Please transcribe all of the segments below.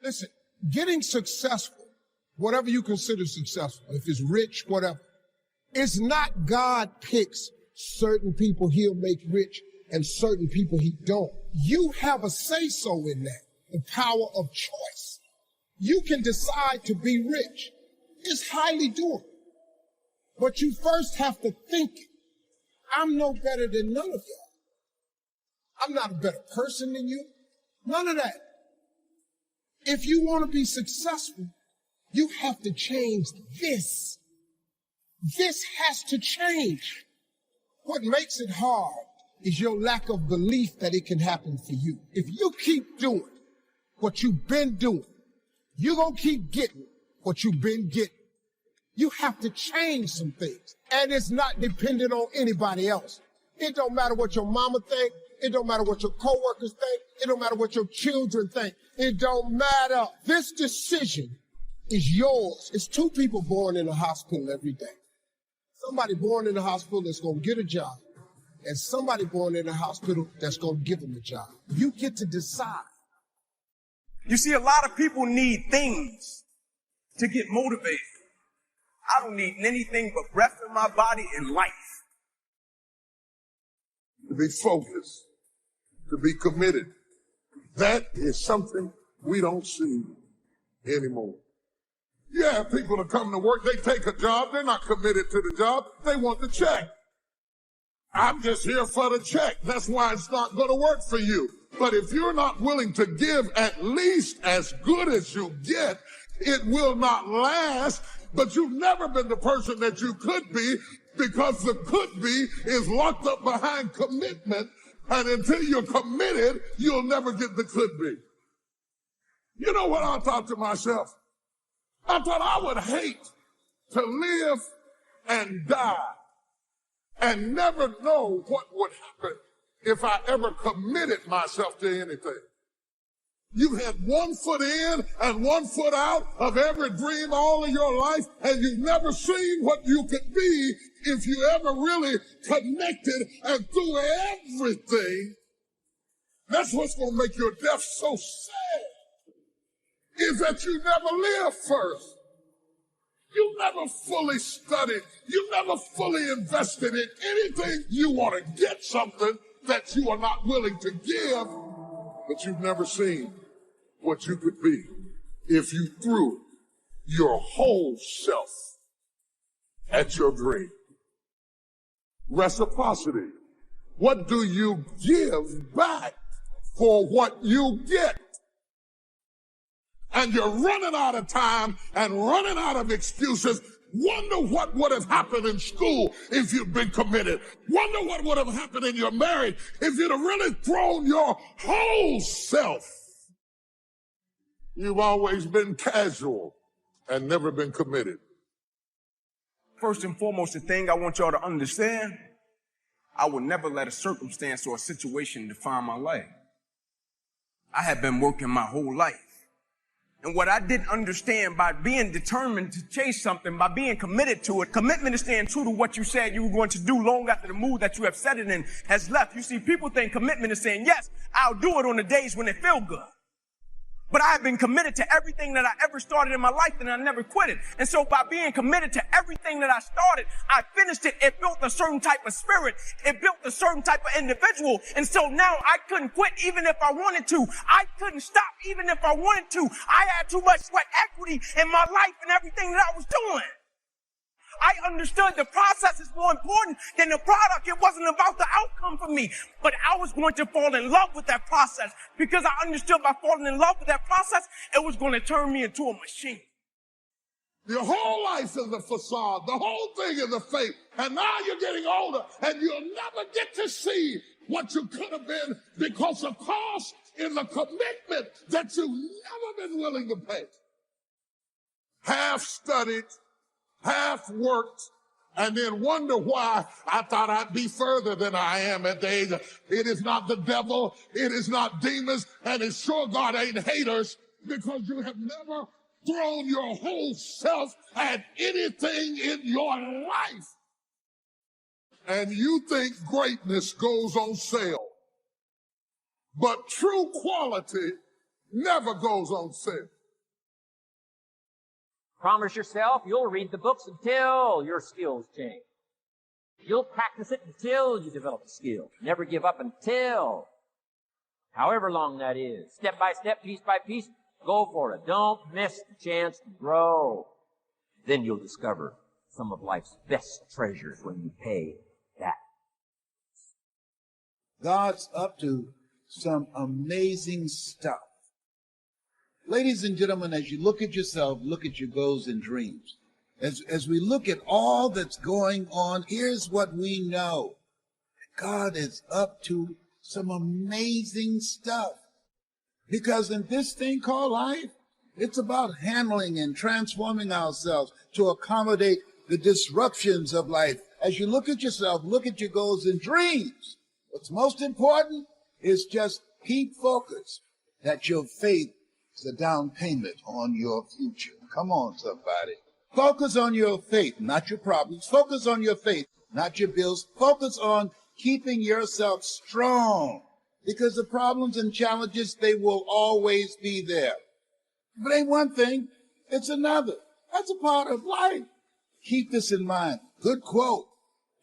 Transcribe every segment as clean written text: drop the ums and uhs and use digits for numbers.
Listen, getting successful, whatever you consider successful, if it's rich, whatever, it's not God picks certain people he'll make rich and certain people he don't. You have a say-so in that, the power of choice. You can decide to be rich. It's highly doable. But you first have to think it. I'm no better than none of y'all. I'm not a better person than you. None of that. If you want to be successful, you have to change this. This has to change. What makes it hard is your lack of belief that it can happen for you. If you keep doing what you've been doing, you're going to keep getting what you've been getting. You have to change some things. And it's not dependent on anybody else. It don't matter what your mama think. It don't matter what your coworkers think. It don't matter what your children think. It don't matter. This decision is yours. It's two people born in a hospital every day. Somebody born in a hospital that's going to get a job, and somebody born in a hospital that's going to give them a job. You get to decide. You see, a lot of people need things to get motivated. I don't need anything but breath in my body and life. To be focused, to be committed. That is something we don't see anymore. You have people that come to work, they take a job, they're not committed to the job, they want the check. I'm just here for the check. That's why it's not going to work for you. But if you're not willing to give at least as good as you get, it will not last. But you've never been the person that you could be, because the could be is locked up behind commitment. And until you're committed, you'll never get the could be. You know what I thought to myself? I thought I would hate to live and die and never know what would happen if I ever committed myself to anything. You had 1 foot in and 1 foot out of every dream all of your life, and you've never seen what you could be if you ever really connected and through everything. That's what's going to make your death so sad, is that you never lived first. You never fully studied. You never fully invested in anything. You want to get something that you are not willing to give, but you've never seen what you could be if you threw your whole self at your dream. Reciprocity. What do you give back for what you get? And you're running out of time and running out of excuses. Wonder what would have happened in school if you'd been committed. Wonder what would have happened in your marriage if you'd have really thrown your whole self. You've always been casual and never been committed. First and foremost, the thing I want y'all to understand, I will never let a circumstance or a situation define my life. I have been working my whole life. And what I didn't understand, by being determined to chase something, by being committed to it, commitment is staying true to what you said you were going to do long after the mood that you have set it in has left. You see, people think commitment is saying, yes, I'll do it on the days when it feel good. But I have been committed to everything that I ever started in my life, and I never quit it. And so by being committed to everything that I started, I finished it. It built a certain type of spirit. It built a certain type of individual. And so now I couldn't quit even if I wanted to. I couldn't stop even if I wanted to. I had too much sweat equity in my life and everything that I was doing. I understood the process is more important than the product. It wasn't about the outcome for me, but I was going to fall in love with that process, because I understood by falling in love with that process, it was going to turn me into a machine. Your whole life is a facade. The whole thing is a fake. And now you're getting older, and you'll never get to see what you could have been, because the cost is the commitment that you've never been willing to pay. Half studied, half worked, and then wonder why I thought I'd be further than I am at the age. It is not the devil, it is not demons, and it's sure God ain't haters, because you have never thrown your whole self at anything in your life. And you think greatness goes on sale. But true quality never goes on sale. Promise yourself you'll read the books until your skills change. You'll practice it until you develop a skill. Never give up until, however long that is. Step by step, piece by piece, go for it. Don't miss the chance to grow. Then you'll discover some of life's best treasures when you pay that. God's up to some amazing stuff. Ladies and gentlemen, as you look at yourself, look at your goals and dreams. As we look at all that's going on, here's what we know. God is up to some amazing stuff. Because in this thing called life, it's about handling and transforming ourselves to accommodate the disruptions of life. As you look at yourself, look at your goals and dreams. What's most important is just keep focused that your faith is a down payment on your future. Come on, somebody. Focus on your faith, not your problems. Focus on your faith, not your bills. Focus on keeping yourself strong, because the problems and challenges, they will always be there. If it ain't one thing, it's another. That's a part of life. Keep this in mind. Good quote.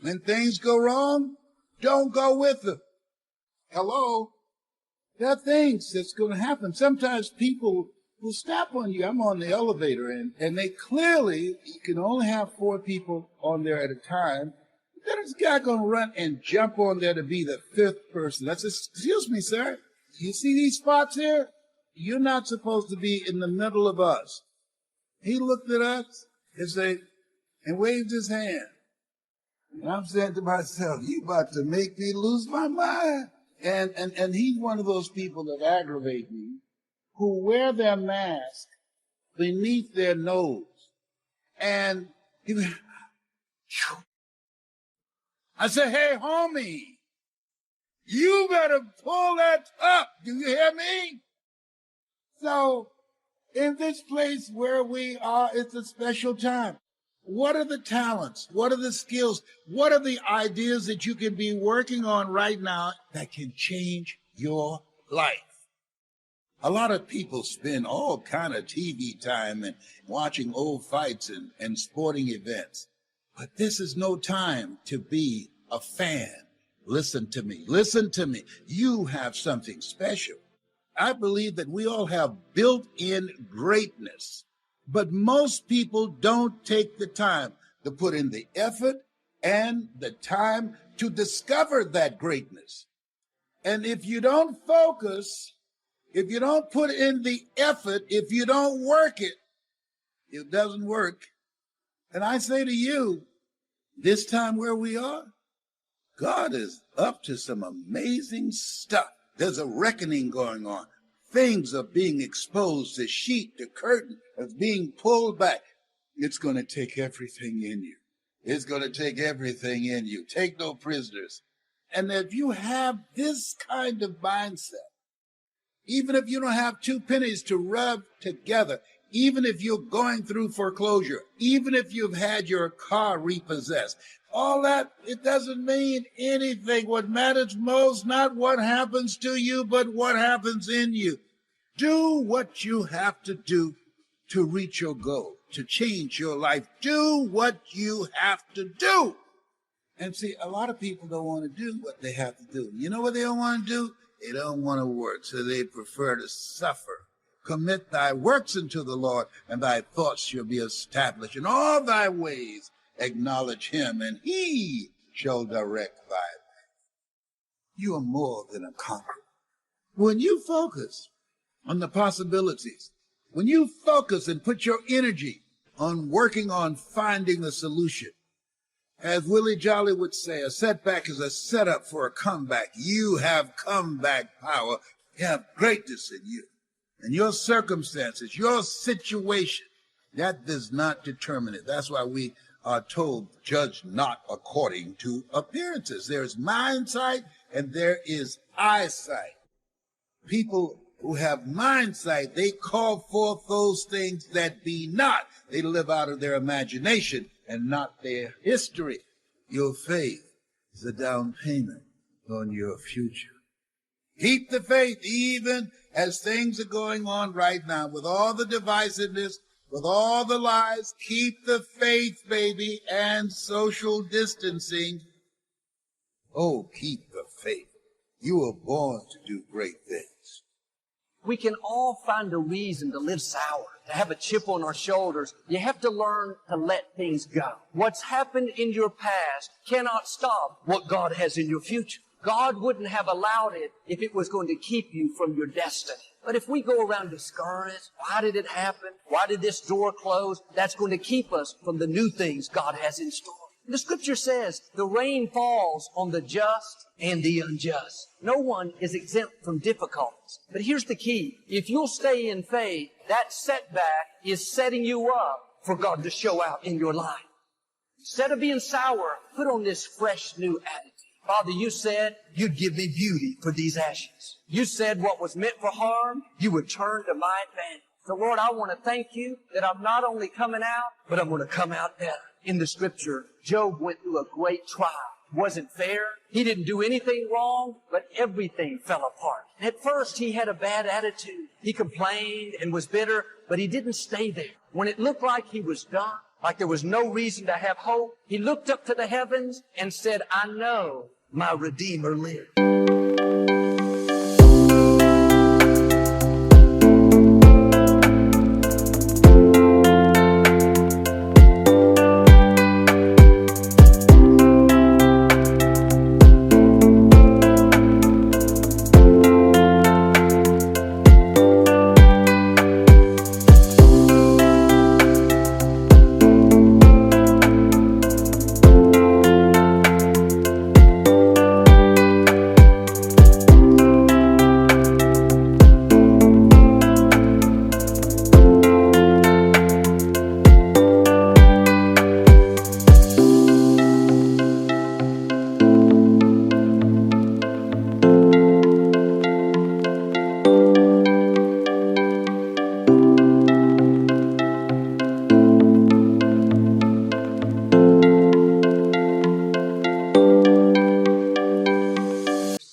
When things go wrong, don't go with them. Hello? There are things that's going to happen. Sometimes people will step on you. I'm on the elevator, and they clearly, you can only have 4 people on there at a time. Then this guy going to run and jump on there to be the 5th person. That's excuse me, sir. You see these spots here? You're not supposed to be in the middle of us. He looked at us and waved his hand. And I'm saying to myself, you about to make me lose my mind. And he's one of those people that aggravate me, who wear their mask beneath their nose. And I said, hey, homie, you better pull that up. Do you hear me? So in this place where we are, it's a special time. What are the talents? What are the skills? What are the ideas that you can be working on right now that can change your life? A lot of people spend all kind of TV time and watching old fights and sporting events. But this is no time to be a fan. Listen to me. Listen to me. You have something special. I believe that we all have built-in greatness. But most people don't take the time to put in the effort and the time to discover that greatness. And if you don't focus, if you don't put in the effort, if you don't work it, it doesn't work. And I say to you, this time where we are, God is up to some amazing stuff. There's a reckoning going on. Things are being exposed. The sheet, the curtain is being pulled back. It's going to take everything in you. It's going to take everything in you. Take no prisoners. And if you have this kind of mindset, even if you don't have 2 pennies to rub together, even if you're going through foreclosure, even if you've had your car repossessed, all that, it doesn't mean anything. What matters most, not what happens to you, but what happens in you. Do what you have to do to reach your goal, to change your life. Do what you have to do. And see, a lot of people don't want to do what they have to do. You know what they don't want to do? They don't want to work, so they prefer to suffer. Commit thy works unto the Lord, and thy thoughts shall be established. In all thy ways acknowledge him, and he shall direct thy path. You are more than a conqueror. When you focus on the possibilities, when you focus and put your energy on working on finding a solution, as Willie Jolly would say, a setback is a setup for a comeback. You have comeback power. You have greatness in you. And your circumstances, your situation, that does not determine it. That's why we are told, judge not according to appearances. There is mindsight and there is eyesight. People who have mindsight, they call forth those things that be not. They live out of their imagination and not their history. Your faith is a down payment on your future. Keep the faith even as things are going on right now, with all the divisiveness, with all the lies, keep the faith, baby, and social distancing. Oh, keep the faith. You were born to do great things. We can all find a reason to live sour, to have a chip on our shoulders. You have to learn to let things go. What's happened in your past cannot stop what God has in your future. God wouldn't have allowed it if it was going to keep you from your destiny. But if we go around discouraged, why did it happen? Why did this door close? That's going to keep us from the new things God has in store. The scripture says the rain falls on the just and the unjust. No one is exempt from difficulties. But here's the key. If you'll stay in faith, that setback is setting you up for God to show out in your life. Instead of being sour, put on this fresh new attitude. Father, you said you'd give me beauty for these ashes. You said what was meant for harm, you would turn to my advantage. So Lord, I want to thank you that I'm not only coming out, but I'm going to come out better. In the scripture, Job went through a great trial. It wasn't fair. He didn't do anything wrong, but everything fell apart. At first, he had a bad attitude. He complained and was bitter, but he didn't stay there. When it looked like he was done, like there was no reason to have hope, he looked up to the heavens and said, I know my Redeemer lives.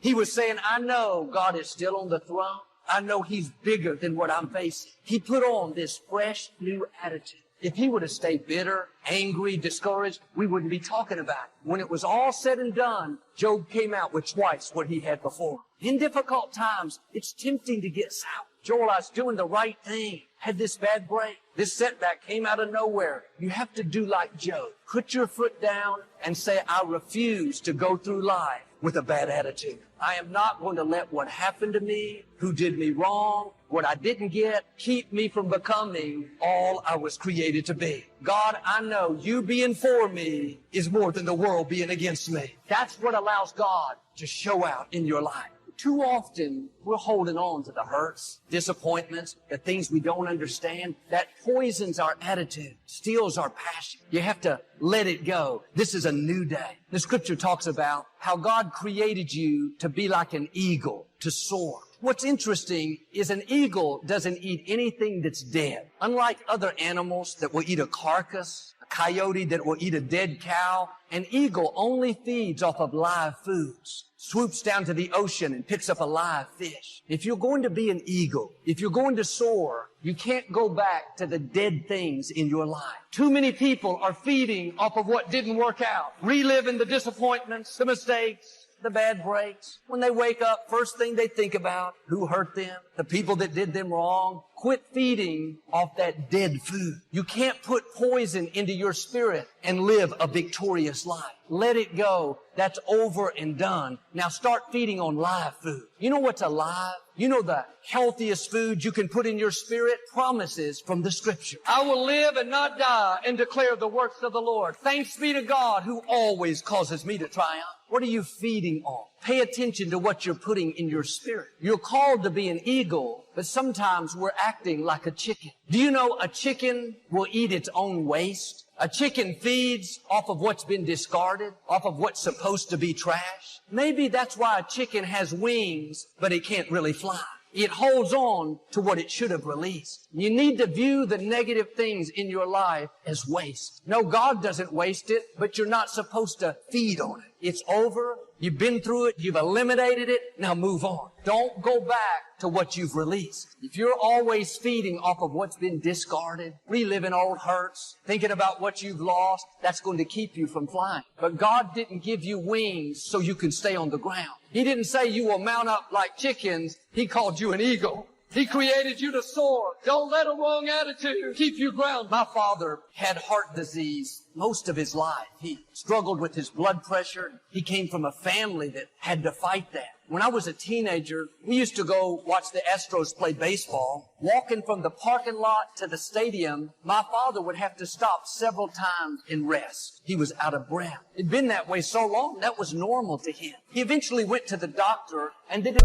He was saying, I know God is still on the throne. I know He's bigger than what I'm facing. He put on this fresh new attitude. If he would have stayed bitter, angry, discouraged, we wouldn't be talking about it. When it was all said and done, Job came out with twice what he had before. In difficult times, it's tempting to get sour. Joel, I was doing the right thing. Had this bad break. This setback came out of nowhere. You have to do like Job. Put your foot down and say, I refuse to go through life with a bad attitude. I am not going to let what happened to me, who did me wrong, what I didn't get, keep me from becoming all I was created to be. God, I know you being for me is more than the world being against me. That's what allows God to show out in your life. Too often, we're holding on to the hurts, disappointments, the things we don't understand. That poisons our attitude, steals our passion. You have to let it go. This is a new day. The scripture talks about how God created you to be like an eagle, to soar. What's interesting is an eagle doesn't eat anything that's dead. Unlike other animals that will eat a carcass, a coyote that will eat a dead cow, an eagle only feeds off of live foods. Swoops down to the ocean and picks up a live fish. If you're going to be an eagle, if you're going to soar, you can't go back to the dead things in your life. Too many people are feeding off of what didn't work out, reliving the disappointments, the mistakes, the bad breaks. When they wake up, first thing they think about, who hurt them, the people that did them wrong. Quit feeding off that dead food. You can't put poison into your spirit and live a victorious life. Let it go. That's over and done. Now start feeding on live food. You know what's alive? You know the healthiest food you can put in your spirit? Promises from the scripture. I will live and not die and declare the works of the Lord. Thanks be to God who always causes me to triumph. What are you feeding on? Pay attention to what you're putting in your spirit. You're called to be an eagle, but sometimes we're acting like a chicken. Do you know a chicken will eat its own waste? A chicken feeds off of what's been discarded, off of what's supposed to be trash. Maybe that's why a chicken has wings, but it can't really fly. It holds on to what it should have released. You need to view the negative things in your life as waste. No, God doesn't waste it, but you're not supposed to feed on it. It's over. You've been through it. You've eliminated it. Now move on. Don't go back to what you've released. If you're always feeding off of what's been discarded, reliving old hurts, thinking about what you've lost, that's going to keep you from flying. But God didn't give you wings so you can stay on the ground. He didn't say you will mount up like chickens. He called you an eagle. He created you to soar. Don't let a wrong attitude keep you grounded. My father had heart disease most of his life. He struggled with his blood pressure. He came from a family that had to fight that. When I was a teenager, we used to go watch the Astros play baseball. Walking from the parking lot to the stadium, my father would have to stop several times and rest. He was out of breath. It'd been that way so long, that was normal to him. He eventually went to the doctor and did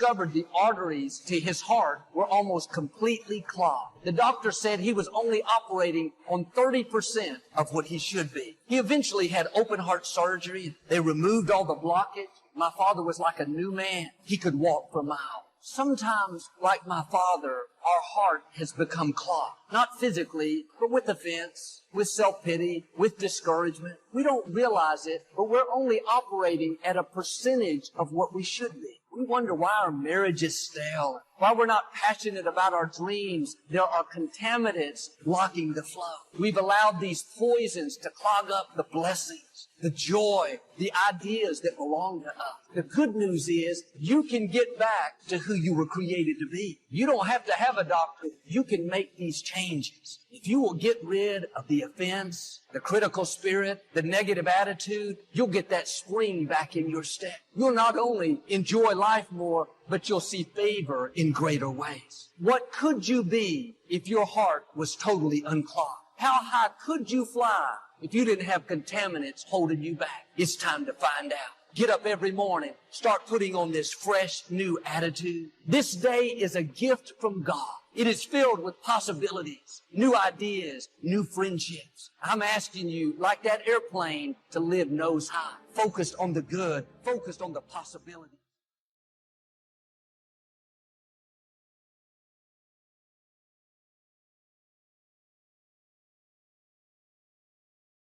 discovered the arteries to his heart were almost completely clogged. The doctor said he was only operating on 30% of what he should be. He eventually had open heart surgery. They removed all the blockage. My father was like a new man. He could walk for miles. Sometimes, like my father, our heart has become clogged. Not physically, but with offense, with self-pity, with discouragement. We don't realize it, but we're only operating at a percentage of what we should be. We wonder why our marriage is stale, why we're not passionate about our dreams. There are contaminants blocking the flow. We've allowed these poisons to clog up the blessings, the joy, the ideas that belong to us. The good news is you can get back to who you were created to be. You don't have to have a doctor. You can make these changes. If you will get rid of the offense, the critical spirit, the negative attitude, you'll get that spring back in your step. You'll not only enjoy life more, but you'll see favor in greater ways. What could you be if your heart was totally unclogged? How high could you fly if you didn't have contaminants holding you back? It's time to find out. Get up every morning. Start putting on this fresh, new attitude. This day is a gift from God. It is filled with possibilities, new ideas, new friendships. I'm asking you, like that airplane, to live nose high, focused on the good, focused on the possibilities.